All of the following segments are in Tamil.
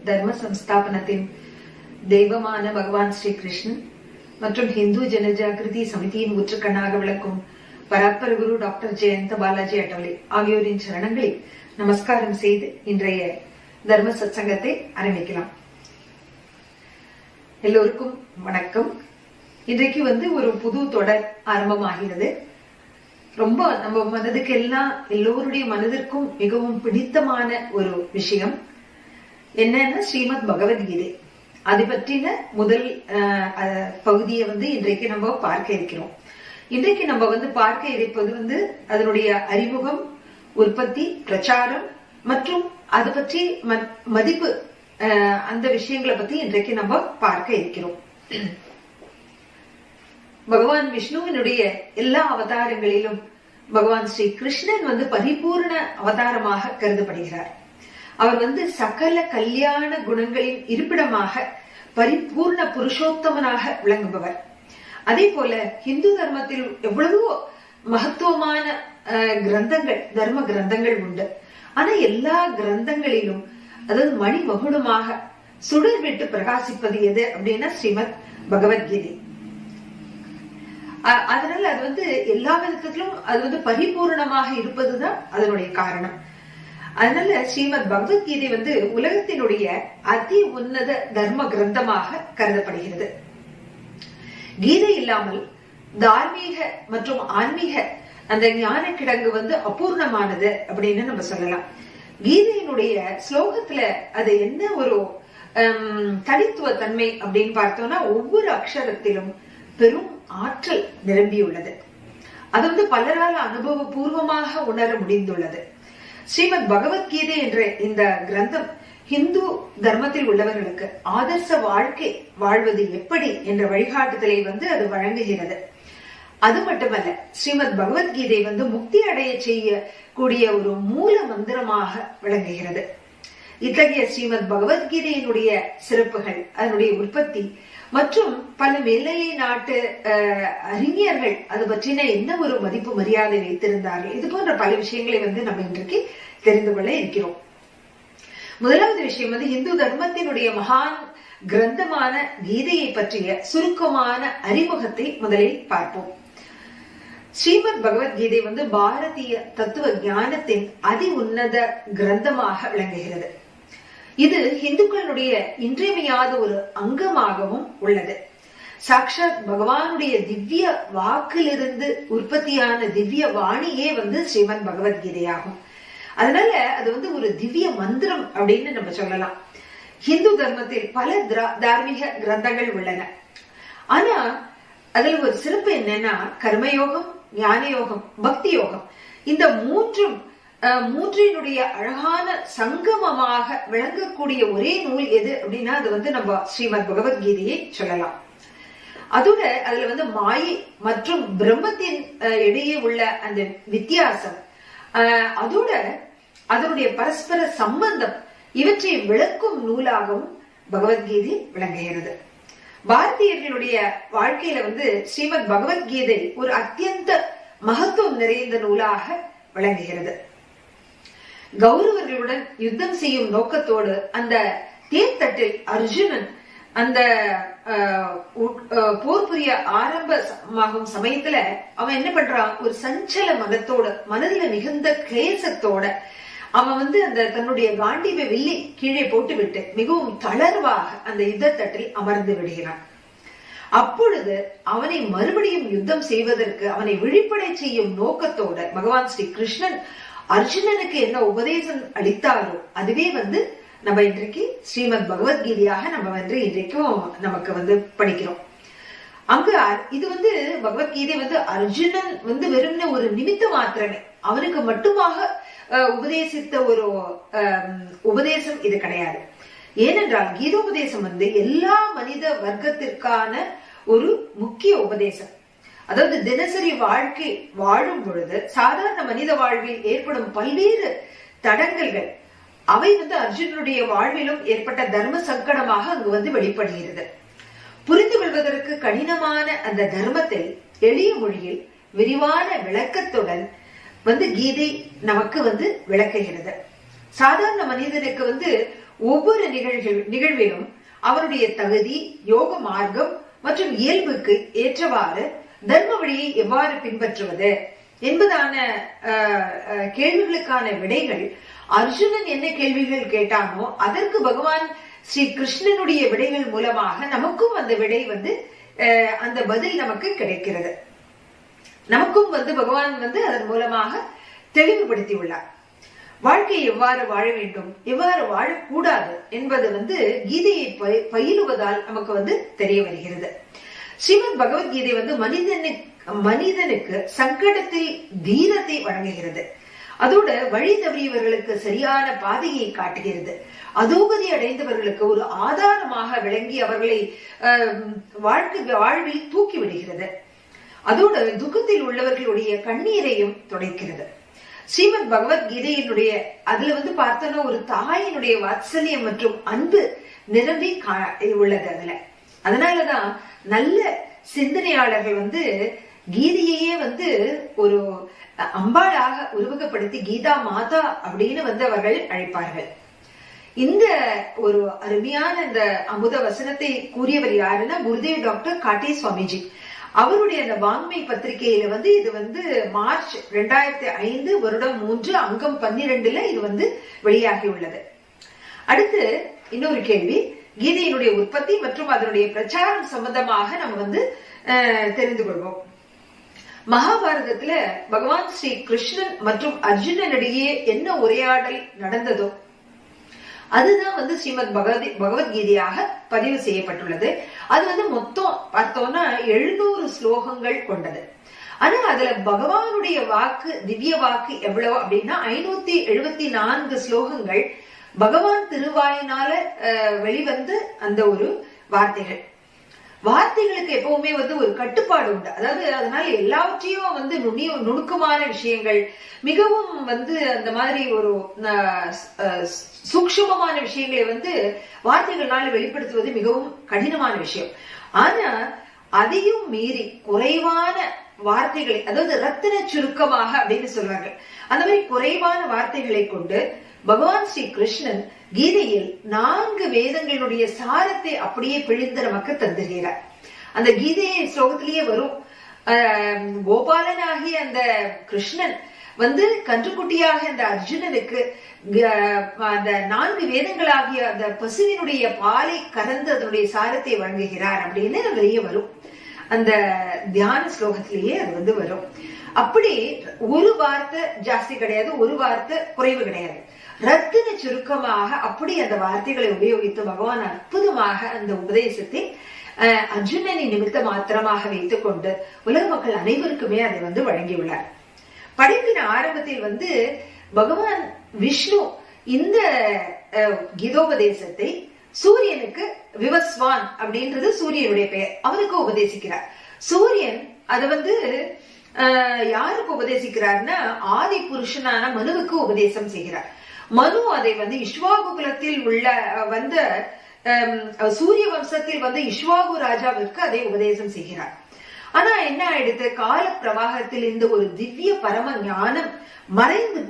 தர்ம சம்ஸ்தாபனத்தின் தெய்வமான பகவான் ஸ்ரீ கிருஷ்ணன் மற்றும் ஹிந்து ஜனஜாகிருதி சமிதியின் ஊற்றுக்கண்ணாக விளக்கும் பராத்பர குரு டாக்டர் ஜெயந்த பாலாஜி அட்டவலே ஆகியோரின் சரணங்களில் நமஸ்காரம் செய்து இன்றைய தர்ம சத்சங்கத்தை ஆரம்பிக்கலாம். எல்லோருக்கும் வணக்கம். இன்றைக்கு ஒரு புது தொடர் ஆரம்பமாகிறது. ரொம்ப நம்ம மனதுக்கு எல்லோருடைய மனதிற்கும் மிகவும் பிடித்தமான ஒரு விஷயம் என்னன்னா ஸ்ரீமத் பகவத்கீதை. அது பற்றின முதல் பகுதியை இன்றைக்கு நம்ம பார்க்க இருக்கிறோம். இன்றைக்கு நம்ம பார்க்க இருப்பது அதனுடைய அறிமுகம், உற்பத்தி, பிரச்சாரம் மற்றும் அது பற்றி மதிப்பு, அந்த விஷயங்களை பத்தி இன்றைக்கு நம்ம பார்க்க இருக்கிறோம். பகவான் விஷ்ணுவினுடைய எல்லா அவதாரங்களிலும் பகவான் ஸ்ரீ கிருஷ்ணன் பரிபூர்ண அவதாரமாக கருதப்படுகிறார். அவர் சகல கல்யாண குணங்களின் இருப்பிடமாக பரிபூர்ண புருஷோத்தமனாக விளங்குபவர். அதே போல இந்து தர்மத்தில் எவ்வளவோ மகத்துவமான கிரந்தங்கள், தர்ம கிரந்தங்கள் உண்டு. ஆனா எல்லா கிரந்தங்களிலும் அதாவது மணிமகுடமாக சுடர் விட்டு பிரகாசிப்பது எது அப்படின்னா ஸ்ரீமத் பகவத்கீதை. அதனால அது எல்லா விதத்திலும் அது பரிபூர்ணமாக இருப்பதுதான் அதனுடைய காரணம். அதனால ஸ்ரீமத் பகவத்கீதை உலகத்தினுடைய அதி உன்னத தர்ம கிரந்தமாக கருதப்படுகிறது. கீதை இல்லாமல் தார்மீக மற்றும் ஆன்மீக அந்த ஞான கிடங்கு அபூர்ணமானது அப்படின்னு நம்ம சொல்லலாம். கீதையினுடைய ஸ்லோகத்துல அது என்ன ஒரு தனித்துவ தன்மை அப்படின்னு பார்த்தோம்னா ஒவ்வொரு அக்ஷரத்திலும் பெரும் ஆற்றல் நிரம்பியுள்ளது. அது பலரால் அனுபவபூர்வமாக உணர முடிந்துள்ளது. ஸ்ரீமத் பகவத்கீதை என்ற இந்த கிரந்தம் ஹிந்து தர்மத்தில் உள்ளவர்களுக்கு ஆதர்ச வாழ்க்கை வாழ்வது எப்படி என்ற வழிகாட்டுதலை அது வழங்குகிறது. அது மட்டுமல்ல, ஸ்ரீமத் பகவத்கீதை முக்தி அடைய செய்யக்கூடிய ஒரு மூல மந்திரமாக விளங்குகிறது. இத்தகைய ஸ்ரீமத் பகவத்கீதையினுடைய சிறப்புகள், அதனுடைய உற்பத்தி மற்றும் பல மேல்நிலை நாட்டு அறிஞர்கள் அது பற்றின என்ன ஒரு மதிப்பு மரியாதை வைத்திருந்தார்கள், இது போன்ற பல விஷயங்களை நம்ம இன்றைக்கு தெரிந்து கொள்ள இருக்கிறோம். முதலாவது விஷயம் இந்து தர்மத்தினுடைய மகான் கிரந்தமான கீதையை பற்றிய சுருக்கமான அறிமுகத்தை முதலில் பார்ப்போம். ஸ்ரீமத் பகவத்கீதை பாரதிய தத்துவ ஞானத்தின் அதி உன்னத கிரந்தமாக விளங்குகிறது. இது இந்துக்களுடைய இன்றியமையாத ஒரு அங்கமாகவும் உள்ளது. சாக்ஷாத் பகவானுடைய திவ்ய வாக்கிலிருந்து உற்பத்தியான திவ்ய வாணியே ஸ்ரீமத் பகவத்கீதையாகும். அதனால அது ஒரு திவ்ய மந்திரம் அப்படின்னு நம்ம சொல்லலாம். ஹிந்து தர்மத்தில் பல தார்மீக கிரந்தங்கள் உள்ளன. ஆனா அதுல ஒரு சிறப்பு என்னன்னா கர்மயோகம், ஞான யோகம், பக்தி யோகம், இந்த மூன்றினுடைய அழகான சங்கமமாக விளங்கக்கூடிய ஒரே நூல் எது அப்படின்னா அது நம்ம ஸ்ரீமத் பகவத்கீதையை சொல்லலாம். அதோட அதுல மாயை மற்றும் பிரம்மத்தின் இடையே உள்ள அந்த வித்தியாசம், அதோட அதனுடைய பரஸ்பர சம்பந்தம், இவற்றை விளக்கும் நூலாகவும் பகவத்கீதை விளங்குகிறது. பாரதியர்களுடைய வாழ்க்கையில ஸ்ரீமத் பகவத்கீதை ஒரு அத்தியந்த மகத்துவம் நிறைந்த நூலாக விளங்குகிறது. கௌரவர்களுடன் யுத்தம் செய்யும் நோக்கத்தோடு அந்த தேர்தட்டில் அர்ஜுனன் அந்த போர் புரிய ஆரம்பமாகும் சமயத்துல அவன் என்ன பண்றான், ஒரு சஞ்சல மனதுல மிகுந்த கிளேசத்தோட அவன் அந்த தன்னுடைய காண்டீவை வில்லி கீழே போட்டு விட்டு மிகவும் தளர்வாக அந்த யுத்தத்தட்டில் அமர்ந்து விடுகிறான். அப்பொழுது அவனை மறுபடியும் யுத்தம் செய்வதற்கு அவனை விழிப்படை செய்யும் நோக்கத்தோட பகவான் ஸ்ரீ கிருஷ்ணன் அர்ஜுனனுக்கு என்ன உபதேசம் அளித்தாரோ அதுவே நம்ம இன்றைக்கு ஸ்ரீமத் பகவத்கீதையாக நம்ம இன்றைக்கும் நமக்கு படிக்கிறோம். அங்க இது பகவத்கீதை அர்ஜுனன் வெறும்னு ஒரு நிமித்த மாத்திரமே அவனுக்கு மட்டுமாக உபதேசித்த ஒரு உபதேசம் இது கிடையாது. ஏனென்றால் கீதோபதேசம் எல்லா மனித வர்க்கத்திற்கான ஒரு முக்கிய உபதேசம். அதாவது தினசரி வாழ்க்கை வாழும் பொழுது சாதாரண மனித வாழ்வில் ஏற்படும் பல்வேறு தடங்கல்கள் அவை அர்ஜுனனுடைய வாழ்விலும் ஏற்பட்ட தர்ம சங்கடமாக அங்கு வெளிப்படுகிறது. புரிந்து கொள்வதற்கு கடினமான அந்த தர்மத்தை எளிய மொழியில் விரிவான விளக்கத்துடன் கீதை நமக்கு விளக்குகிறது. சாதாரண மனிதனுக்கு ஒவ்வொரு நிகழ்விலும் அவருடைய தகுதி, யோக மார்க்கம் மற்றும் இயல்புக்கு ஏற்றவாறு தர்ம வழியை எவ்வாறு பின்பற்றுவது என்பதான கேள்விகளுக்கான விடைகள், அர்ஜுனன் என்ன கேள்விகள் கேட்டானோ அதற்கு பகவான் ஸ்ரீ கிருஷ்ணனுடைய விடைகள் மூலமாக நமக்கும் அந்த விடை அந்த பதில் நமக்கு கிடைக்கிறது. நமக்கும் பகவான் அதன் மூலமாக தெளிவுபடுத்தி உள்ளார். வாழ்க்கை எவ்வாறு வாழ வேண்டும், எவ்வாறு வாழக்கூடாது என்பது கீதையை பயிலுவதால் நமக்கு தெரிய வருகிறது. ஸ்ரீமத் பகவத்கீதை மனிதனுக்கு சங்கடத்தில் தீரத்தை வழங்குகிறது. அதோட வழி தவறியவர்களுக்கு சரியான பாதையை காட்டுகிறது. அதோகதி அடைந்தவர்களுக்கு ஒரு ஆதாரமாக விளங்கி அவர்களை வாழ்வில் தூக்கி விடுகிறது. அதோட துக்கத்தில் உள்ளவர்களுடைய கண்ணீரையும் துடைக்கிறது. ஸ்ரீமத் பகவத்கீதையினுடைய அதுல பார்த்தோன்னா ஒரு தாயினுடைய வாத்சல்யம் மற்றும் அன்பு நிரம்பி உள்ளது அதுல. அதனாலதான் நல்ல சிந்தனையாளர்கள் கீதையே ஒரு அம்பாளாக உருவகப்படுத்தி கீதா மாதா அப்படின்னு அவர்கள் அழைப்பார்கள். இந்த ஒரு அருமையான இந்த அமுத வசனத்தை கூறியவர் யாருன்னா குருதேவ் டாக்டர் காட்டே சுவாமிஜி. அவருடைய அந்த வாங்மை பத்திரிகையில இது மார்ச் 2005 வருடம் 3 அங்கம் 12 இது வெளியாகி உள்ளது. அடுத்து இன்னொரு கேள்வி, கீதையினுடைய உற்பத்தி மற்றும் அதனுடைய பிரச்சாரம் சம்பந்தமாக நம்ம தெரிந்து கொள்வோம். மகாபாரதத்துல பகவான் ஸ்ரீ கிருஷ்ணன் மற்றும் அர்ஜுனனிடையே என்ன உரையாடல் நடந்ததோ அதுதான் ஸ்ரீமத் பகவத்கீதையாக பதிவு செய்யப்பட்டுள்ளது. அது மொத்தம் பார்த்தோம்னா 700 ஸ்லோகங்கள் கொண்டது. ஆனா அதுல பகவானுடைய வாக்கு, திவ்ய வாக்கு எவ்வளவு அப்படின்னா 574 ஸ்லோகங்கள் பகவான் திருவாயினால வெளிவந்து அந்த ஒரு வார்த்தைகளுக்கு எப்பவுமே ஒரு கட்டுப்பாடு உண்டு. அதாவது அதனால எல்லாவற்றையும் நுணுக்கமான விஷயங்கள், மிகவும் அந்த மாதிரி ஒரு சூக்ஷ்மமான விஷயங்களை வார்த்தைகளால வெளிப்படுத்துவது மிகவும் கடினமான விஷயம். ஆனா அதையும் மீறி குறைவான வார்த்தைகளை, அதாவது ரத்தின சுருக்கமாக அப்படின்னு சொல்றாங்க, அந்த மாதிரி குறைவான வார்த்தைகளை கொண்டு பகவான் ஸ்ரீ கிருஷ்ணன் கீதையில் 4 வேதங்களுடைய சாரத்தை அப்படியே பிழிந்து நமக்கு தந்துகிறார். அந்த கீதையை ஸ்லோகத்திலேயே வரும், கோபாலனாகிய அந்த கிருஷ்ணன் கன்றுக்குட்டியாக அந்த அர்ஜுனனுக்கு அந்த 4 வேதங்களாகிய அந்த பசுவினுடைய பாலை கறந்து அதனுடைய சாரத்தை வழங்குகிறார் அப்படின்னு வெளியே வரும். அந்த தியான ஸ்லோகத்திலேயே அது வரும். அப்படி ஒரு வார்த்தை ஜாஸ்தி கிடையாது, ஒரு வார்த்தை குறைவு கிடையாது. ரத்தின சுருக்கமாக அப்படி அந்த வார்த்தைகளை உபயோகித்து பகவான் அற்புதமாக அந்த உபதேசத்தை அர்ஜுனனின் நிமித்த மாத்திரமாக வைத்துக் கொண்டு உலக மக்கள் அனைவருக்குமே அதை வழங்கியுள்ளார். படைப்பின் ஆரம்பத்தில் பகவான் விஷ்ணு இந்த கீதோபதேசத்தை சூரியனுக்கு, விவஸ்வான் அப்படின்றது சூரியனுடைய பெயர், அவனுக்கு உபதேசிக்கிறார். சூரியன் அதை யாருக்கு உபதேசிக்கிறார்னா ஆதி புருஷனான மனுவுக்கு உபதேசம் செய்கிறார். மனு அதை இஷ்வாகு குலத்தில் உள்ள சூரிய வம்சத்தில் இஷ்வாகு ராஜாவிற்கு அதை உபதேசம் செய்கிறார். ஆனா என்ன ஆயிடுத்து, கால பிரவாகத்தில் இந்த ஒரு திவ்ய பரம ஞானம் மறைந்து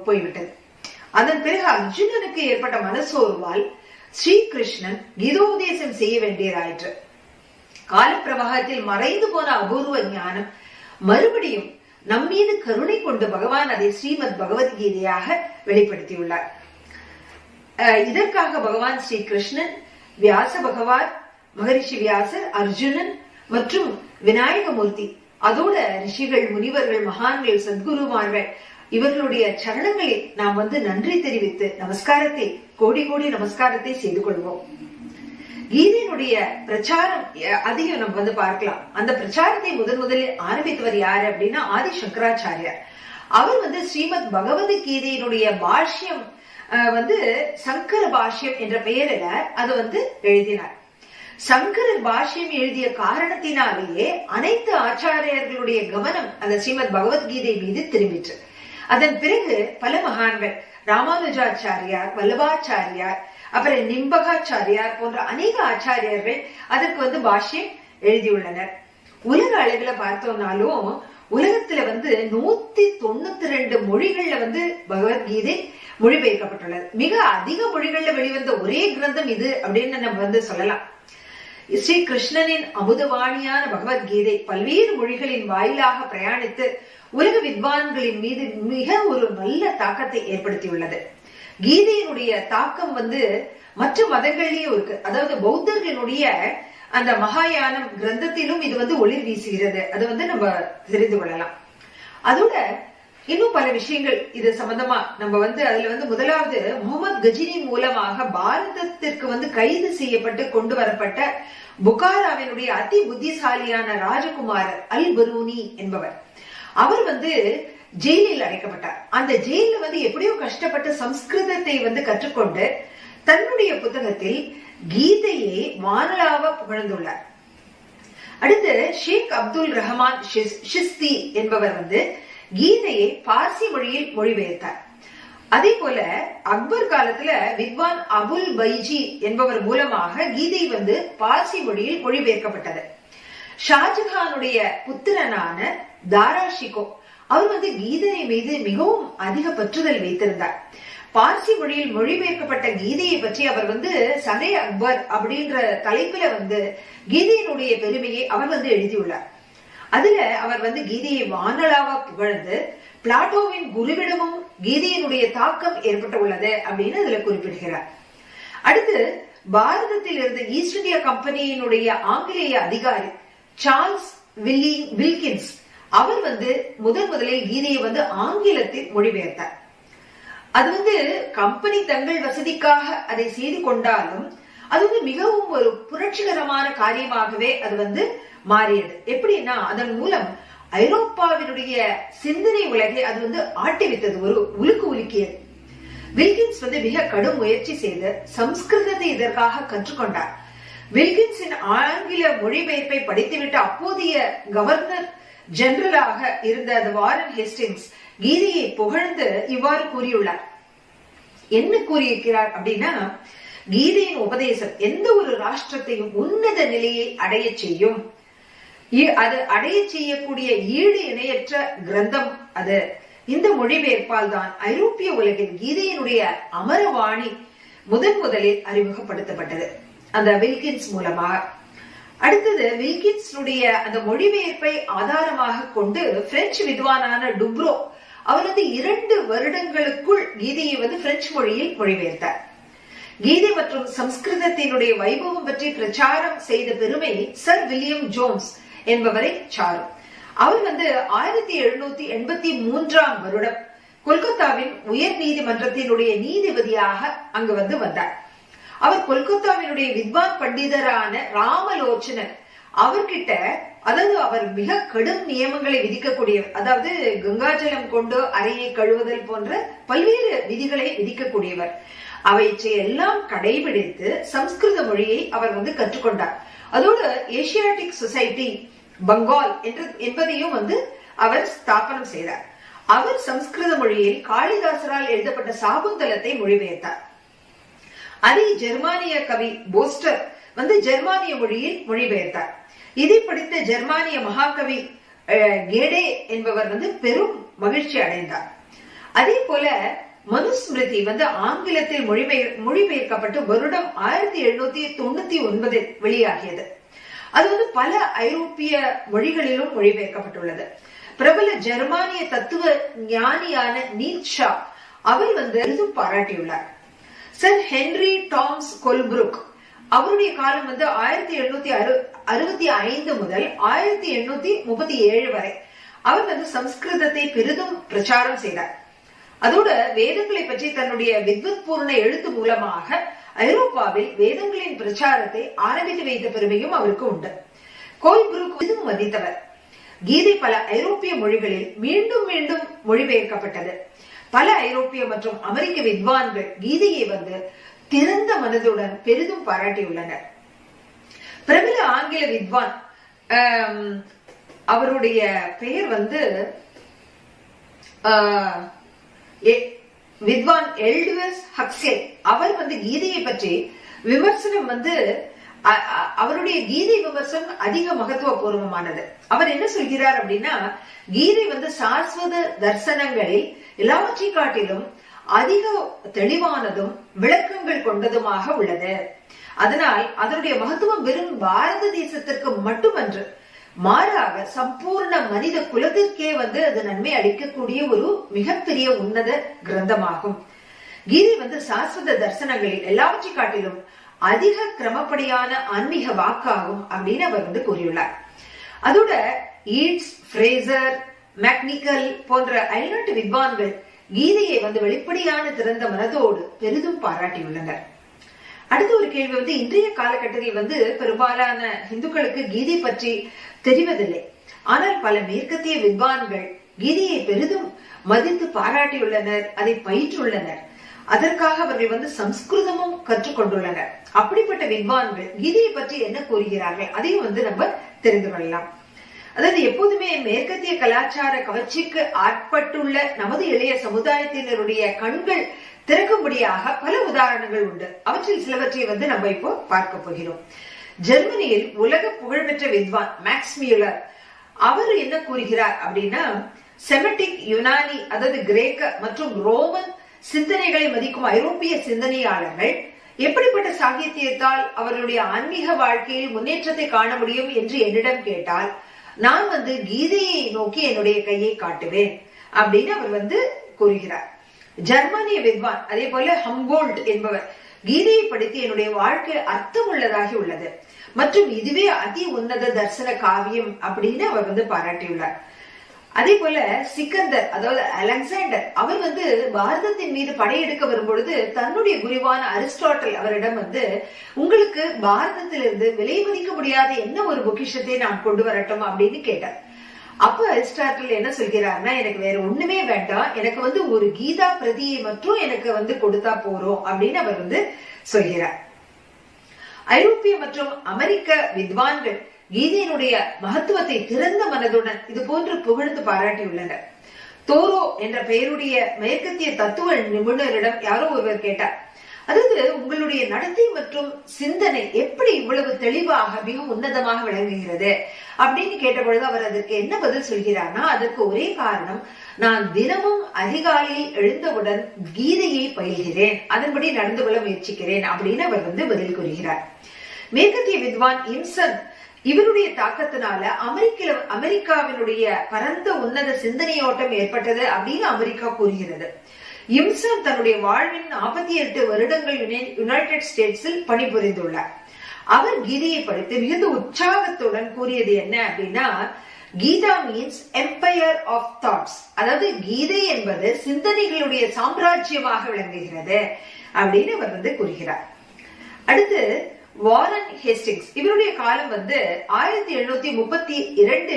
போய்விட்டது. அதன் பிறகு அர்ஜுனனுக்கு ஏற்பட்ட மனசோர்வால் ஸ்ரீகிருஷ்ணன் கீதோபதேசம் செய்ய வேண்டியதாயிற்று. கால பிரவாகத்தில் மறைந்து போன அபூர்வ ஞானம் மறுபடியும் நம்மீது கருணை கொண்டு பகவான் அதை ஸ்ரீமத் பகவத்கீதையாக வெளிப்படுத்தியுள்ளார். இதற்காக பகவான் ஸ்ரீ கிருஷ்ணன், வியாச பகவான், மகரிஷி வியாசர், அர்ஜுனன் மற்றும் விநாயகமூர்த்தி, அதோட ரிஷிகள், முனிவர்கள், மகான்கள், சத்குருமார்கள் இவர்களுடைய சரணங்களில் நாம் நன்றி தெரிவித்து நமஸ்காரத்தை, கோடி கோடி நமஸ்காரத்தை செய்து கொள்வோம். கீதையினுடைய பிரச்சாரம் அதையும் நம்ம பார்க்கலாம். அந்த பிரச்சாரத்தை முதலில் ஆரம்பித்தவர் யாரு அப்படின்னா ஆதி சங்கராச்சாரியார். அவர் ஸ்ரீமத் பகவத்கீதையினுடைய பாஷ்யம் சங்கர பாஷ்யம் என்ற பெயரில அது எழுதினார். சங்கரர் பாஷ்யம் எழுதிய காரணத்தினாலேயே அனைத்து ஆச்சாரியர்களுடைய கவனம் அந்த ஸ்ரீமத் பகவத்கீதை மீது திரும்பிற்று. அதன் பிறகு பல மகான்கள், ராமானுஜாச்சாரியார், வல்லபாச்சாரியார், அப்புறம் நிம்பகாச்சாரியார் போன்ற அநேக ஆச்சாரியர்கள் அதற்கு பாஷ்யம் எழுதியுள்ளனர். உலக அளவுல பார்த்தோம்னாலும் உலகத்துல வந்து 192 மொழிகள்ல வந்து பகவத்கீதை மொழிபெயர்க்கப்பட்டுள்ளது. மிக அதிக மொழிகள்ல வெளிவந்த ஒரே கிரந்தம் இது அப்படின்னு நம்ம வந்து சொல்லலாம். ஸ்ரீ கிருஷ்ணனின் அமுதவாணியான பகவத்கீதை பல்வேறு மொழிகளின் வாயிலாக பிரயாணித்து உலக வித்வான்களின் மீது மிக ஒரு நல்ல தாக்கத்தை ஏற்படுத்தியுள்ளது. கீதையினுடைய தாக்கம் வந்து மற்ற மதங்கள்லயும் இருக்கு. அதாவது பௌத்தர்களுடைய அந்த மகாயானம் கிரந்தத்திலும் இது வந்து ஒளிர் வீசுகிறது. அது வந்து நம்ம தெரிந்து கொள்ளலாம். அதோட இன்னும் பல விஷயங்கள் இது சம்பந்தமா நம்ம வந்து அதுல வந்து முதலாவது முகமது கஜினி மூலமாக பாரதத்திற்கு வந்து கைது செய்யப்பட்டு கொண்டு வரப்பட்ட புகாராவினுடைய அதி புத்திசாலியான ராஜகுமாரர் அல் பரூனி என்பவர். அவர் வந்து ஜெயிலில் அடைக்கப்பட்டார். அந்த ஜெயில வந்து எப்படியோ கஷ்டப்பட்டு சம்ஸ்கிருதத்தை வந்து கற்றுக்கொண்டு தன்னுடைய புத்தகத்தில் கீதையை வானளாவ புகழ்ந்துள்ளார். அடுத்து ஷேக் அப்துல் ரஹ்மான் ஷிஸ்தி என்பவர் வந்து கீதையை பார்சி மொழியில் மொழிபெயர்த்தார். அதே போல அக்பர் காலத்துல வித்வான் அபுல் பைஜி என்பவர் மூலமாக கீதை வந்து பார்சி மொழியில் மொழிபெயர்க்கப்பட்டது. ஷாஜஹானுடைய புத்திரனான தாராஷிகோ அவர் வந்து கீதை மீது மிகவும் அதிக பற்றுதல் வைத்திருந்தார். பார்சி மொழியில் மொழிபெயர்க்கப்பட்ட கீதையை பற்றி அவர் வந்து சரே அக்பர் அப்படின்ற தலைப்புல வந்து கீதையினுடைய பெருமையை அவர் வந்து எழுதியுள்ளார். அதுல அவர் வந்து கீதையை வானளாவா புகழ்ந்து பிளாட்டோவின் குருவிடமும் கீதையினுடைய தாக்கம் ஏற்பட்டுள்ளது அப்படின்னு அதுல குறிப்பிடுகிறார். அடுத்து பாரதத்தில் இருந்த ஈஸ்ட் இந்தியா கம்பெனியினுடைய ஆங்கிலேய அதிகாரி சார்ல்ஸ் வில்கின்ஸ் அவர் வந்து முதலில் கீதையை வந்து ஆங்கிலத்தில் மொழிபெயர்த்தார். அது வந்து கம்பெனி தங்கள் வசதிக்காக அதை செய்து கொண்டாலும் அது வந்து மிகவும் ஒரு புரட்சிகரமான காரியமாகவே அது வந்து மாறியது. எப்படின்னா அதன் மூலம் ஐரோப்பாவினுடைய சிந்தனை உலகை அது வந்து ஆட்டி வைத்தது, ஒரு உலுக்கு உலுக்கியது. வில்கின்ஸ் வந்து மிக கடும் முயற்சி செய்து சம்ஸ்கிருதத்தை இதற்காக கற்றுக்கொண்டார். வில்கின்ஸின் ஆங்கில மொழிபெயர்ப்பை படித்துவிட்டு அப்போதைய கவர்னர் ஜெனரலாக இருந்த வாரன் ஹேஸ்டிங்ஸ் கீதையை புகழ்ந்து இவ்வாறு கூறியுள்ளார். என்ன கூறியிருக்கிறார் அப்படின்னா, கீதையின் உபதேசம் எந்த ஒரு ராஷ்டிரத்தையும் உன்னத நிலையை அடைய செய்யும். அது அடைய செய்யக்கூடிய ஈடு இணையற்ற கிரந்தம் அது. இந்த மொழிபெயர்ப்பால் தான் ஐரோப்பிய உலகில் கீதையினுடைய அமரவாணி முதலில் அறிமுகப்படுத்தப்பட்டது அந்த வில்கின்ஸ் மூலமாக. அடுத்தது வில்கின்ஸுடைய அந்த மொழிபெயர்ப்பை ஆதாரமாக கொண்டு பிரெஞ்சு வித்வானான டுப்ரோ அவர் வந்து 2 வருடங்களுக்குள் கீதையை வந்து பிரெஞ்சு மொழியில் மொழிபெயர்த்தார். கீதை மற்றும் சம்ஸ்கிருதத்தினுடைய வைபவம் பற்றி பிரச்சாரம் செய்த பெருமை சர் வில்லியம் ஜோன்ஸ் என்பவரை சாரும். அவர் வந்து 1783ஆம் வருடம் கொல்கத்தாவின் உயர் நீதிமன்றத்தினுடைய நீதிபதியாக அங்கு வந்து வந்தார். அவர் கொல்கத்தாவினுடைய வித்வான் பண்டிதரான ராமலோச்சனர் அவர்கிட்ட, அதாவது அவர் மிக கடும் நியமங்களை விதிக்கக்கூடியவர், அதாவது கங்காஜலம் கொண்டு அறையை கழுவுதல் போன்ற பல்வேறு விதிகளை விதிக்கக்கூடியவர். அவைற்றை எல்லாம் கடைபிடித்து சம்ஸ்கிருத மொழியை அவர் வந்து கற்றுக்கொண்டார். அதோடு ஏசியாட்டிக் சொசைட்டி பெங்கால் என்பதையும் வந்து அவர் ஸ்தாபனம் செய்தார். அவர் சம்ஸ்கிருத மொழியில் காளிதாசரால் எழுதப்பட்ட சாகுந்தலத்தை மொழிபெயர்த்தார். அதை ஜெர்மானிய கவி போஸ்டர் வந்து ஜெர்மானிய மொழியில் மொழிபெயர்த்தார். இதை படித்த ஜெர்மானிய மகாகவி கேடே என்பவர் வந்து பெரும் மகிழ்ச்சி அடைந்தார். அதே போல மனுஸ்மிருதி வந்து ஆங்கிலத்தில் மொழிபெயர்க்கப்பட்டு வருடம் 1799 வெளியாகியது. அது வந்து பல ஐரோப்பிய மொழிகளிலும் மொழிபெயர்க்கப்பட்டுள்ளது. பிரபல ஜெர்மானிய தத்துவ ஞானியான நீட்ஷா அவர் வந்து பெரிதும் பாராட்டியுள்ளார். சர் ஹென்ரி டாம்ஸ் கொல்புருக் அவருடைய காலம் வந்து 1765 முதல் 1837 வரை அவர் வந்து சம்ஸ்கிருதத்தை பெரிதும் பிரச்சாரம் செய்தார். அதோட வேதங்களை பற்றி தன்னுடைய வித்வத் பூர்ண எழுத்து மூலமாக ஐரோப்பாவில் வேதங்களின் பிரச்சாரத்தை ஆரம்பித்து வைத்த பெருமையும் அவருக்கு உண்டு. கோல்புருக் இதுவும் மதித்தவர். கீதை பல ஐரோப்பிய மொழிகளில் மீண்டும் மீண்டும் மொழிபெயர்க்கப்பட்டது. பல ஐரோப்பிய மற்றும் அமெரிக்க வித்வான்கள் கீதையை வந்து திறந்த மனதுடன் பெரிதும் பாராட்டியுள்ளனர். பிரபல ஆங்கில வித்வான் அவருடைய பெயர் வந்து வித்வான் எல்டுவஸ் ஹக்ஸ்லே. அவர் வந்து கீதையை பற்றி விமர்சனம் வந்து அவருடைய கீதை விமர்சனம் அதிக மகத்துவபூர்வமானது. அவர் என்ன சொல்கிறார் அப்படின்னா, கீதை சாஸ்வத தர்சனங்களில் எல்லாவற்றை காட்டிலும் அதிக தெளிவானதும் விளக்கங்கள் கொண்டதுமாக உள்ளது. அதனால் அதனுடைய மகத்துவம் வெறும் பாரத தேசத்திற்கு மட்டுமன்று, மாறாக சம்பூர்ண மனித குலத்திற்கே அது நன்மை அளிக்கக்கூடிய ஒரு மிகப்பெரிய உன்னத கிரந்தமாகும். கீதை சாஸ்வத தர்சனங்களில் எல்லாவற்றை காட்டிலும் அதிக கிரமப்படியான ஆன்மீக வாக்காகும் அப்படின்னு அவர் கூறியுள்ளார். அதோட ஈட்ஸ், ஃப்ரேசர், மேக்னிக்கல் போன்ற அயல்நாட்டு வித்வான்கள் கீதையை வெளிப்படையான திறந்த மனதோடு பெரிதும் பாராட்டியுள்ளனர். அடுத்த ஒரு கேள்வி இன்றைய காலகட்டத்தில் பெரும்பாலான இந்துக்களுக்கு கீதை பற்றி தெரிவதில்லை. ஆனால் பல மேற்கத்திய வித்வான்கள் கீதையை பெரிதும் மதித்து பாராட்டியுள்ளனர், அதை பயிற்றுள்ளனர். அதற்காக அவர்கள் சம்ஸ்கிருதமும் கற்றுக்கொண்டுள்ளனர். அப்படிப்பட்ட வித்வான்கள் கீதையை பற்றி என்ன கூறுகிறார்கள் அதையும் நம்ம தெரிந்து கொள்ளலாம். அதாவது எப்போதுமே மேற்கத்திய கலாச்சார கவர்ச்சிக்கு ஆட்பட்டுள்ள நமது இளைய சமுதாயத்தினருடைய கண்கள் திறக்கும்படியாக பல உதாரணங்கள் உண்டு. அவற்றில் சிலவற்றை நம்ம இப்போ பார்க்க போகிறோம். ஜெர்மனியில் உலக புகழ்பெற்ற வித்வான் மேக்ஸ் மியூலர் அவர் என்ன கூறுகிறார் அப்படின்னா, செமட்டிக், யுனானி அதாவது கிரேக்க மற்றும் ரோமன் சிந்தனைகளை மதிக்கும் ஐரோப்பிய சிந்தனையாளர்கள் எப்படிப்பட்ட சாகித்யத்தால் அவர்களுடைய ஆன்மீக வாழ்க்கையில் முன்னேற்றத்தை காண முடியும் என்று என்னிடம் கேட்டால், நான் கீதையை நோக்கி என்னுடைய கையை காட்டுவேன் அப்படின்னு அவர் கூறுகிறார். ஜெர்மானிய வித்வான் அதே போல ஹம்போல்ட் என்பவர் கீதையை படித்து என்னுடைய வாழ்க்கை அர்த்தம் உள்ளதாகி உள்ளது மற்றும் இதுவே அதி உன்னத தர்சன காவியம் அப்படின்னு அவர் பாராட்டியுள்ளார். அதே போல சிக்கந்தர் அதாவது அலெக்சாண்டர் அவர் பாரதத்தின் மீது படையெடுக்க வரும்பொழுது தன்னுடைய குருவான அரிஸ்டாட்டில் அவரிடம் உங்களுக்கு பாரதத்திலிருந்து விலை மதிக்க முடியாத என்ன ஒரு பொக்கிஷத்தை நான் கொண்டு வரட்டும் அப்படின்னு கேட்டார். அப்ப அரிஸ்டாட்டில் என்ன சொல்கிறார்னா, எனக்கு வேற ஒண்ணுமே வேண்டாம், எனக்கு ஒரு கீதா பிரதியை மட்டும் எனக்கு கொடுத்தா போறோம் அப்படின்னு அவர் சொல்கிறார். ஐரோப்பிய மற்றும் அமெரிக்க வித்வான்கள் கீதையினுடைய மகத்துவத்தை திறந்த மனதுடன் இது போன்று புகழ்ந்து பாராட்டியுள்ளனர். தோரோ என்ற பெயருடைய மேற்கத்திய தத்துவ நிபுணரிடம் யாரோ ஒருவர் கேட்டார், அதாவது உங்களுடைய நடத்தை மற்றும் சிந்தனை எப்படி இவ்வளவு தெளிவாக மிக உன்னதமாக விளங்குகிறது அப்படின்னு கேட்டபொழுது அவர் அதற்கு என்ன பதில் சொல்கிறார்னா, அதற்கு ஒரே காரணம், நான் தினமும் அதிகாலையில் எழுந்தவுடன் கீதையை பயில்கிறேன், அதன்படி நடந்து கொள்ள முயற்சிக்கிறேன் அப்படின்னு அவர் பதில் கூறுகிறார். மேற்கத்திய வித்வான் இம்சன் இவருடைய தாக்கத்தினால அமெரிக்காவினுடைய பரந்த உன்னத சிந்தனையோட்டம் ஏற்பட்டது அப்படின்னு அமெரிக்கா கூறுகிறது. இம்சன் தன்னுடைய வாழ்வின் 48 வருடங்கள் யுனைடெட் ஸ்டேட்ஸில் பணிபுரிந்துள்ளார். அவர் கீதையை படித்து மிகுந்த உற்சாகத்துடன் கூறியது என்ன அப்படின்னா, Gita means empire of thoughts, அதாவது கீதை என்பது சிந்தனைகளுடைய சாம்ராஜ்யமாக விளங்குகிறது அப்படின்னு அவர் கூறுகிறார். அடுத்து வாரன் ஹேஸ்டிங்ஸ் இவருடைய காலம் 1732 இருந்து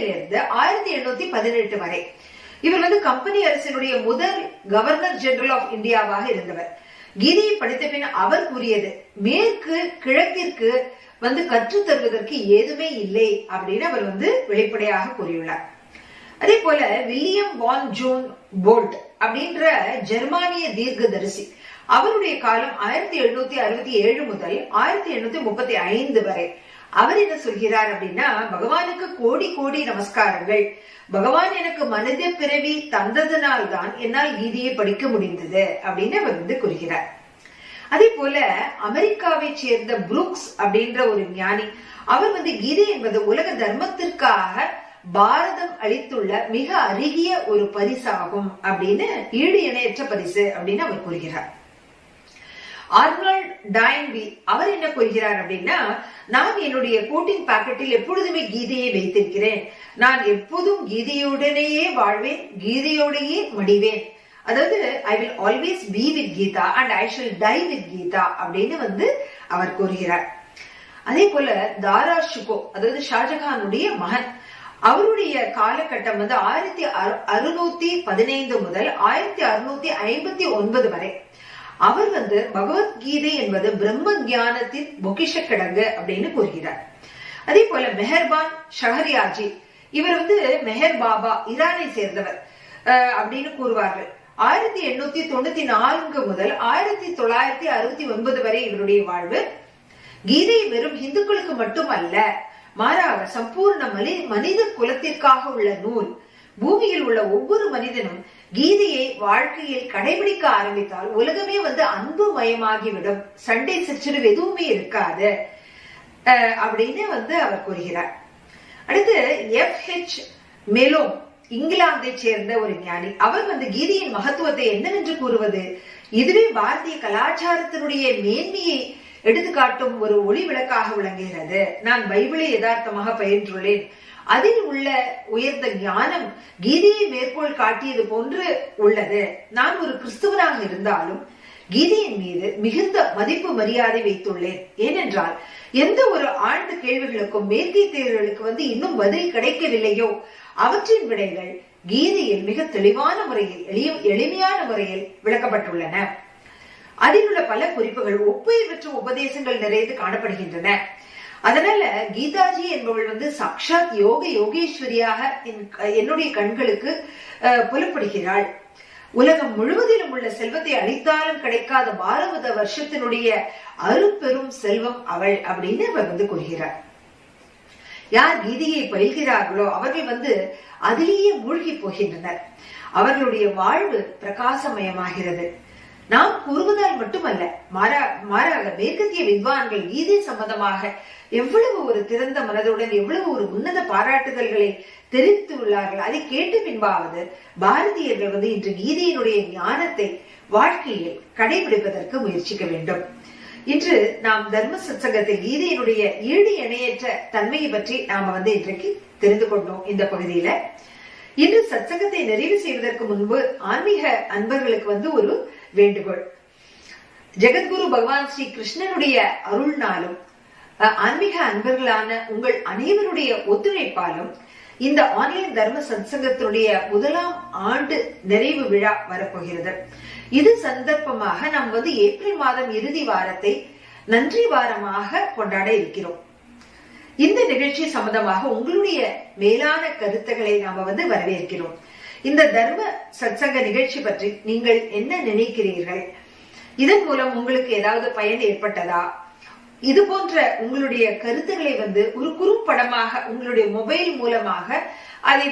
1818 வரை. இவர் கம்பெனி அரசினுடைய முதல் கவர்னர் ஜெனரல் ஆஃப் இந்தியாவாக இருந்தவர். கீதையை படித்த பின் அவர் கூறியது, மேற்கு கிழக்கிற்கு கற்றுத் தருவதற்கு ஏதுமே இல்லை அப்படின்னு அவர் வெளிப்படையாக கூறியுள்ளார். அதே போல வில்லியம் வான் ஜூன் போல்ட் அப்படின்ற ஜெர்மானிய தீர்க்கதரிசி அவருடைய காலம் 1767 முதல் 1835 வரை. அவர் என்ன சொல்கிறார் அப்படின்னா, பகவானுக்கு கோடி கோடி நமஸ்காரங்கள், பகவான் எனக்கு மனித பிறவி தந்ததனால் தான் என்னால் கீதையை படிக்க முடிந்தது அப்படின்னு அவர் கூறுகிறார். அதே போல அமெரிக்காவை சேர்ந்த புரூக்ஸ் அப்படின்ற ஒரு ஞானி அவர் கீதை என்பது உலக தர்மத்திற்காக பாரதம் அளித்துள்ள மிக அருகிய ஒரு பரிசாகும் அப்படின்னு, ஈடு இணையற்ற பரிசு அப்படின்னு அவர் கூறுகிறார். ஆர்னால்ட் டாயன்பி அவர் என்ன கூறுகிறார் அப்படின்னா, நான் என்னுடைய கோட்டின் பாக்கெட்டில் எப்பொழுதுமே கீதையை வைத்திருக்கிறேன், நான் எப்போதும் கீதையுடனேயே வாழ்வேன், கீதையோடையே மடிவேன், அதாவது I will always be with Gita and I shall die with Gita அப்படின்னு அவர் கூறுகிறார். அதே போல தாரா ஷுகோ அதாவது ஷாஜகானுடைய மகன் அவருடைய காலகட்டம் 1615 முதல் 1659 வரை. அவர் பகவத்கீதை என்பது பிரம்ம ஞானத்தின் பொக்கிஷ கிடங்கு அப்படின்னு கூறுகிறார். அதே போல மெஹர்பான் ஷஹரியாஜி இவர் மெஹர் பாபா ஈரானை சேர்ந்தவர் அப்படின்னு கூறுவார்கள். 1894 முதல் 1969 வரை இவருடைய வாழ்வு. கீதை வெறும் இந்துக்களுக்கு மட்டுமல்ல, மாறாக சம்பூர்ண மனித குலத்திற்காக உள்ள நூல். பூமியில் உள்ள ஒவ்வொரு மனிதனும் கீதையை வாழ்க்கையில் கடைபிடிக்க ஆரம்பித்தால் உலகமே அன்பு மயமாகிவிடும், சண்டை சச்சரவு எதுவுமே இருக்காது அப்படின்னு அவர் கூறுகிறார். அடுத்து FH மெலோம், இங்கிலாந்தை சேர்ந்த ஒரு ஞானி. அவர் கீதையின் மகத்துவத்தை என்னவென்று கூறுவது, இதுவே பாரதிய கலாச்சாரத்தினுடைய மேன்மையை எடுத்துக்காட்டும் ஒரு ஒளி விளக்காக விளங்குகிறது. நான் பைபிளை யதார்த்தமாக பயின்றுள்ளேன். அதில் உள்ள உயர்ந்த ஞானம் கீதையை மேற்கோள் காட்டியது போன்று உள்ளது. நான் ஒரு கிறிஸ்துவனாக இருந்தாலும் கீதையின் மீது மிகுந்த மதிப்பு மரியாதை வைத்துள்ளேன். ஏனென்றால் எந்த ஒரு ஆழ்ந்த கேள்விகளுக்கும் மேற்கை தேர்வுகளுக்கு இன்னும் பதில் கிடைக்கவில்லையோ அவற்றின் விடைகள் கீதையில் மிக தெளிவான முறையில் எளிமையான முறையில் விளக்கப்பட்டுள்ளன. அதில் உள்ள பல குறிப்புகள் ஒப்புயர் பெற்ற உபதேசங்கள் நிறைந்து காணப்படுகின்றன. அதனால கீதாஜி என்பவள் சாக்ஷாத் யோகேஸ்வரியாக என்னுடைய கண்களுக்கு புலப்படுகிறாள். உலகம் முழுவதிலும் உள்ள செல்வத்தை அளித்தாலும் கிடைக்காத பாரத வருஷத்தினுடைய அருப்பெரும் செல்வம் அவள் அப்படின்னு அவர் கூறுகிறார். யார் கீதையை பயில்கிறார்களோ அவர்கள் அதிலேயே மூழ்கி போகின்றனர். அவர்களுடைய வாழ்வு பிரகாசமயமாகிறது. நாம் கூறுவதால் மட்டுமல்ல, மாறாக மேற்கத்திய வித்வான்கள் கீதை சம்பந்தமாக எவ்வளவு ஒரு திறந்த மனதுடன் எவ்வளவு ஒரு உன்னத பாராட்டுதல்களை தெரிவித்துள்ளார்கள். அதை கேட்டு பின்பாவது பாரதியர்கள் இன்று கீதையினுடைய ஞானத்தை வாழ்க்கையில் கடைபிடிப்பதற்கு முயற்சிக்க வேண்டும். இன்று நாம் தர்ம சத்சங்கத்தை கீதையினுடைய ஈடு இணையற்ற தன்மையை பற்றி நாம இன்றைக்கு தெரிந்து கொண்டோம். இந்த பகுதியில இன்று சத்சங்கத்தை நிறைவு செய்வதற்கு முன்பு ஆன்மீக அன்பர்களுக்கு ஒரு வேண்டுகோள். ஜெகத்குரு பகவான் ஸ்ரீ கிருஷ்ணனுடைய அருள்னாலும் ஆன்மீக அன்பர்களான உங்கள் அனைவருடைய ஒத்துழைப்பாலும் இந்த ஆன்லைன் தர்ம சத்சங்கத்தினுடைய 1ஆம் ஆண்டு நிறைவு விழா வரப்போகிறது. இது சந்தர்ப்பமாக நாம் ஏப்ரல் மாதம் இறுதி வாரத்தை நன்றி வாரமாக கொண்டாட இருக்கிறோம். இந்த நிகழ்ச்சி சம்பந்தமாக உங்களுடைய மேலான கருத்துக்களை நாம வரவேற்கிறோம். இந்த தர்ம சத்சங்க நிகழ்ச்சி பற்றி நீங்கள் என்ன நினைக்கிறீர்கள்? இதன் மூலம் உங்களுக்கு ஏதாவது பயன் ஏற்பட்டதா? இது போன்ற உங்களுடைய கருத்துக்களை ஒரு குறும்படமாக உங்களுடைய மொபைல் மூலமாக அதை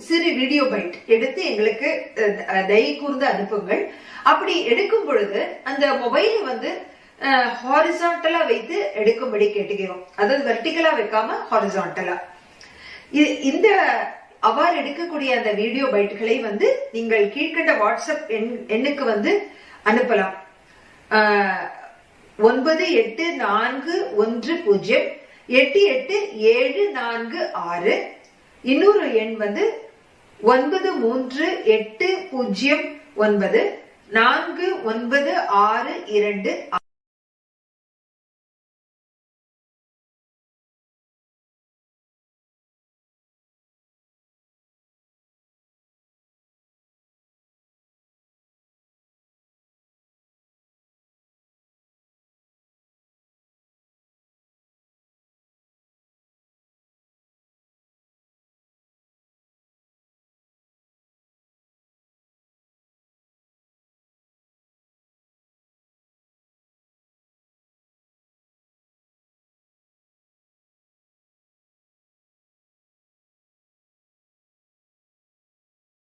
சிறு வீடியோ பைட் எடுத்து எங்களுக்கு தயவு கூர்ந்து அனுப்புங்கள். அப்படி எடுக்கும் பொழுது அந்த மொபைலை ஹாரிசான்டலா வைத்து எடுக்கும்படி கேட்டுக்கிறோம். அதாவது வெர்டிகலா வைக்காம ஹாரிசான்டலா. இந்த அவ்வாறு எடுக்கக்கூடிய அந்த வீடியோ பைட்டுகளை நீங்கள் கீழ்கண்ட வாட்ஸ்அப் எண்ணுக்கு அனுப்பலாம். 9841088746. இன்னொரு எண் 9380949626.